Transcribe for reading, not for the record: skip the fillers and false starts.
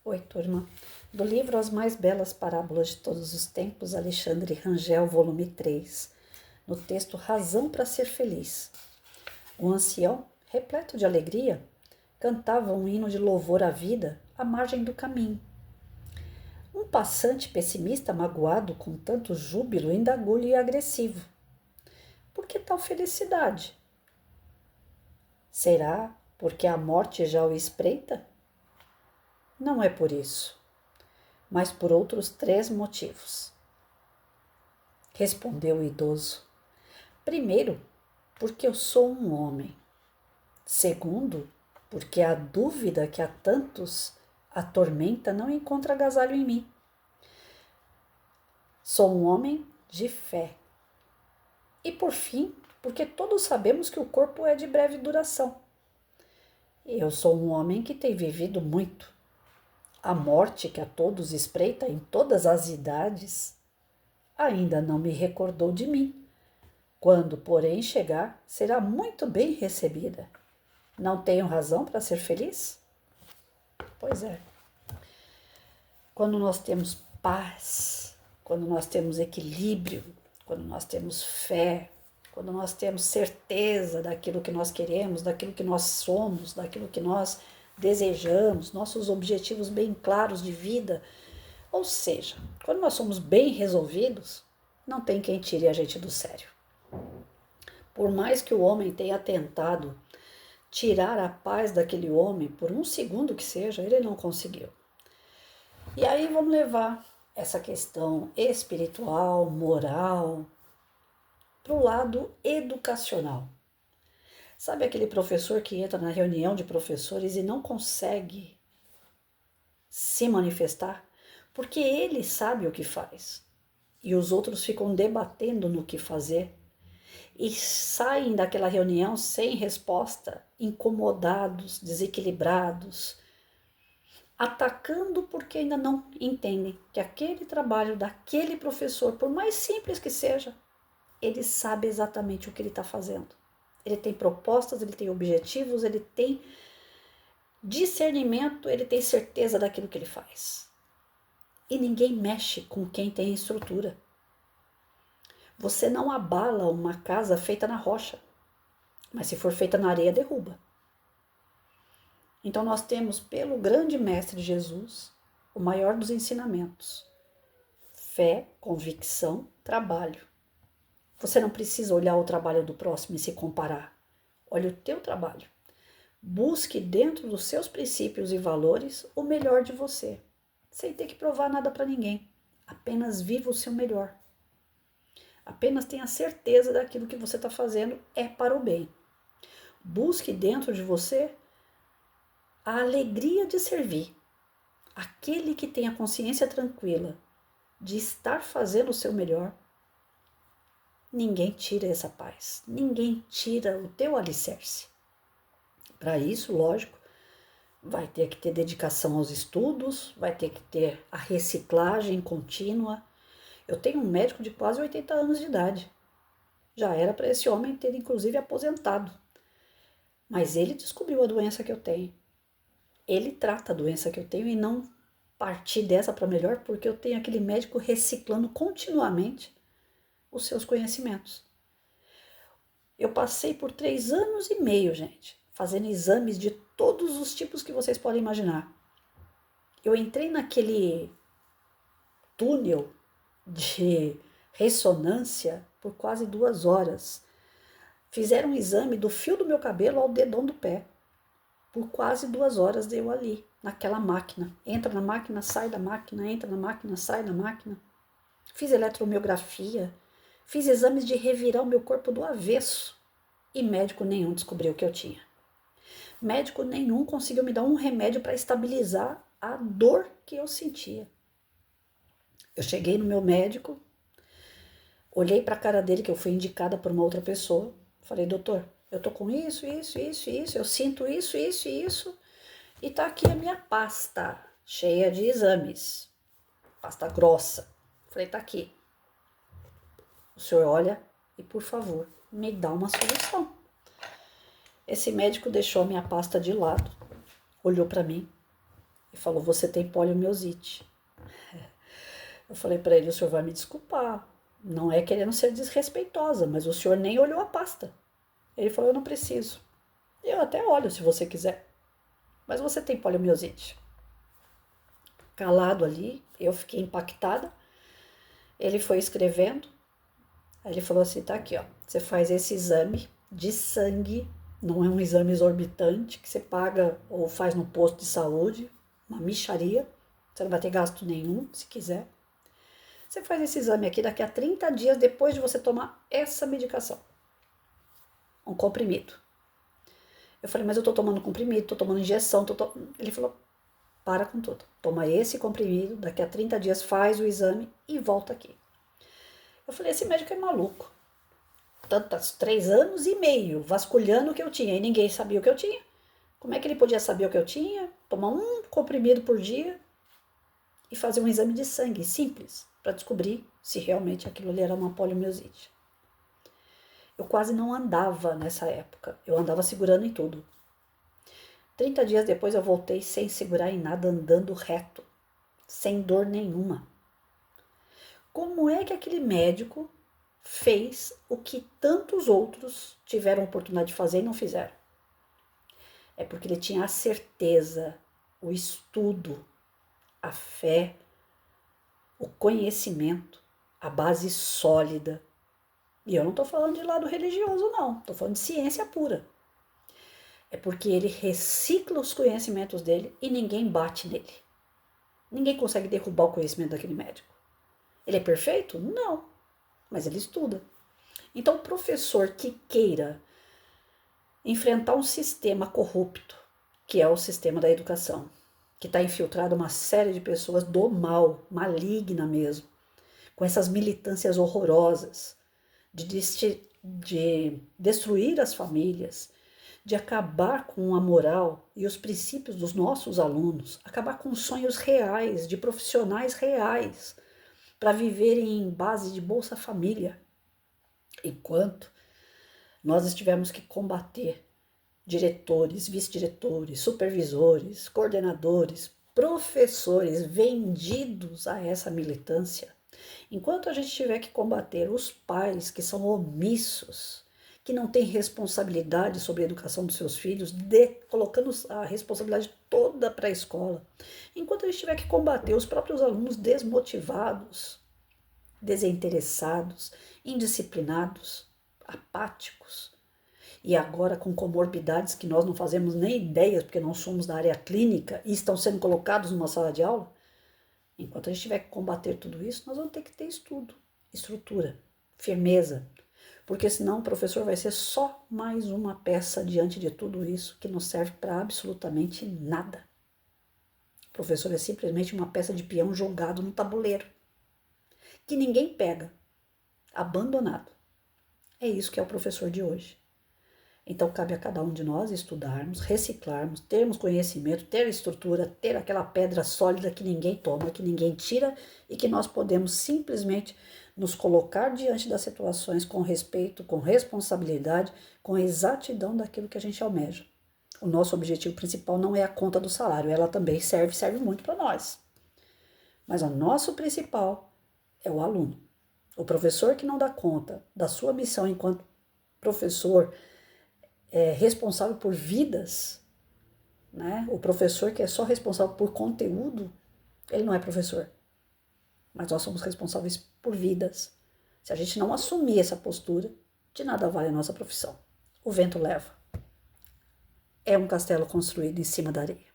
Oi, turma. Do livro As Mais Belas Parábolas de Todos os Tempos, Alexandre Rangel, volume 3, no texto Razão para Ser Feliz. O ancião, repleto de alegria, cantava um hino de louvor à vida à margem do caminho. Um passante pessimista, magoado com tanto júbilo, indagou-lhe agressivo: por que tal felicidade? Será porque a morte já o espreita? Não é por isso, mas por outros 3 motivos. Respondeu o idoso: primeiro, porque eu sou um homem. Segundo, porque a dúvida que a tantos atormenta não encontra agasalho em mim. Sou um homem de fé. E por fim, porque todos sabemos que o corpo é de breve duração. Eu sou um homem que tem vivido muito. A morte que a todos espreita em todas as idades ainda não me recordou de mim. Quando, porém, chegar, será muito bem recebida. Não tenho razão para ser feliz? Pois é. Quando nós temos paz, quando nós temos equilíbrio, quando nós temos fé, quando nós temos certeza daquilo que nós queremos, daquilo que nós somos, daquilo que nós desejamos, nossos objetivos bem claros de vida, ou seja, quando nós somos bem resolvidos, não tem quem tire a gente do sério. Por mais que o homem tenha tentado tirar a paz daquele homem, por um segundo que seja, ele não conseguiu. E aí vamos levar essa questão espiritual, moral, para o lado educacional. Sabe aquele professor que entra na reunião de professores e não consegue se manifestar? Porque ele sabe o que faz e os outros ficam debatendo no que fazer e saem daquela reunião sem resposta, incomodados, desequilibrados, atacando porque ainda não entendem que aquele trabalho daquele professor, por mais simples que seja, ele sabe exatamente o que ele está fazendo. Ele tem propostas, ele tem objetivos, ele tem discernimento, ele tem certeza daquilo que ele faz. E ninguém mexe com quem tem estrutura. Você não abala uma casa feita na rocha, mas se for feita na areia, derruba. Então nós temos pelo grande mestre Jesus o maior dos ensinamentos: fé, convicção, trabalho. Você não precisa olhar o trabalho do próximo e se comparar. Olhe o teu trabalho. Busque dentro dos seus princípios e valores o melhor de você, sem ter que provar nada para ninguém. Apenas viva o seu melhor. Apenas tenha certeza daquilo que você está fazendo é para o bem. Busque dentro de você a alegria de servir. Aquele que tem a consciência tranquila de estar fazendo o seu melhor, ninguém tira essa paz, ninguém tira o teu alicerce. Para isso, lógico, vai ter que ter dedicação aos estudos, vai ter que ter a reciclagem contínua. Eu tenho um médico de quase 80 anos de idade. Já era para esse homem ter, inclusive, aposentado. Mas ele descobriu a doença que eu tenho. Ele trata a doença que eu tenho e não partir dessa para melhor, porque eu tenho aquele médico reciclando continuamente os seus conhecimentos. Eu passei por 3 anos e meio, gente, fazendo exames de todos os tipos que vocês podem imaginar. Eu entrei naquele túnel de ressonância por quase 2 horas. Fizeram um exame do fio do meu cabelo ao dedão do pé. Por quase 2 horas deu ali, naquela máquina. Entra na máquina, sai da máquina, entra na máquina, sai da máquina. Fiz eletromiografia, fiz exames de revirar o meu corpo do avesso e médico nenhum descobriu o que eu tinha. Médico nenhum conseguiu me dar um remédio para estabilizar a dor que eu sentia. Eu cheguei no meu médico, olhei para a cara dele, que eu fui indicada por uma outra pessoa, falei: doutor, eu tô com isso, eu sinto isso, e tá aqui a minha pasta, cheia de exames, pasta grossa. Falei: tá aqui. O senhor olha e, por favor, me dá uma solução. Esse médico deixou a minha pasta de lado, olhou para mim e falou: você tem poliomielite. Eu falei para ele: o senhor vai me desculpar, não é querendo ser desrespeitosa, mas o senhor nem olhou a pasta. Ele falou: eu não preciso. Eu até olho se você quiser, mas você tem poliomielite. Calado ali, eu fiquei impactada. Ele foi escrevendo, aí ele falou assim: tá aqui, ó, você faz esse exame de sangue, não é um exame exorbitante que você paga ou faz no posto de saúde, uma mixaria, você não vai ter gasto nenhum, se quiser. Você faz esse exame aqui daqui a 30 dias depois de você tomar essa medicação, um comprimido. Eu falei: mas eu tô tomando comprimido, tô tomando injeção, Ele falou: para com tudo, toma esse comprimido, daqui a 30 dias faz o exame e volta aqui. Eu falei: esse médico é maluco. Tantas 3 anos e meio vasculhando o que eu tinha e ninguém sabia o que eu tinha. Como é que ele podia saber o que eu tinha? Tomar um comprimido por dia e fazer um exame de sangue simples para descobrir se realmente aquilo ali era uma poliomielite. Eu quase não andava nessa época, eu andava segurando em tudo. 30 dias depois eu voltei sem segurar em nada, andando reto, sem dor nenhuma. Como é que aquele médico fez o que tantos outros tiveram a oportunidade de fazer e não fizeram? É porque ele tinha a certeza, o estudo, a fé, o conhecimento, a base sólida. E eu não estou falando de lado religioso, não. Estou falando de ciência pura. É porque ele recicla os conhecimentos dele e ninguém bate nele. Ninguém consegue derrubar o conhecimento daquele médico. Ele é perfeito? Não. Mas ele estuda. Então, o professor que queira enfrentar um sistema corrupto, que é o sistema da educação, que está infiltrado uma série de pessoas do mal, maligna mesmo, com essas militâncias horrorosas, de destruir as famílias, de acabar com a moral e os princípios dos nossos alunos, acabar com sonhos reais, de profissionais reais, para viverem em base de Bolsa Família, enquanto nós tivemos que combater diretores, vice-diretores, supervisores, coordenadores, professores vendidos a essa militância. Enquanto a gente tiver que combater os pais que são omissos, que não têm responsabilidade sobre a educação dos seus filhos, colocando a responsabilidade toda para a escola. Enquanto a gente tiver que combater os próprios alunos desmotivados, desinteressados, indisciplinados, apáticos, e agora com comorbidades que nós não fazemos nem ideias, porque não somos da área clínica e estão sendo colocados numa sala de aula, enquanto a gente tiver que combater tudo isso, nós vamos ter que ter estudo, estrutura, firmeza, porque senão o professor vai ser só mais uma peça diante de tudo isso que não serve para absolutamente nada. O professor é simplesmente uma peça de peão jogado no tabuleiro, que ninguém pega, abandonado. É isso que é o professor de hoje. Então, cabe a cada um de nós estudarmos, reciclarmos, termos conhecimento, ter estrutura, ter aquela pedra sólida que ninguém toma, que ninguém tira e que nós podemos simplesmente nos colocar diante das situações com respeito, com responsabilidade, com exatidão daquilo que a gente almeja. O nosso objetivo principal não é a conta do salário, ela também serve muito para nós. Mas o nosso principal é o aluno. O professor que não dá conta da sua missão enquanto professor, responsável por vidas, né? O professor que é só responsável por conteúdo, ele não é professor. Mas nós somos responsáveis por vidas. Se a gente não assumir essa postura, de nada vale a nossa profissão. O vento leva. É um castelo construído em cima da areia.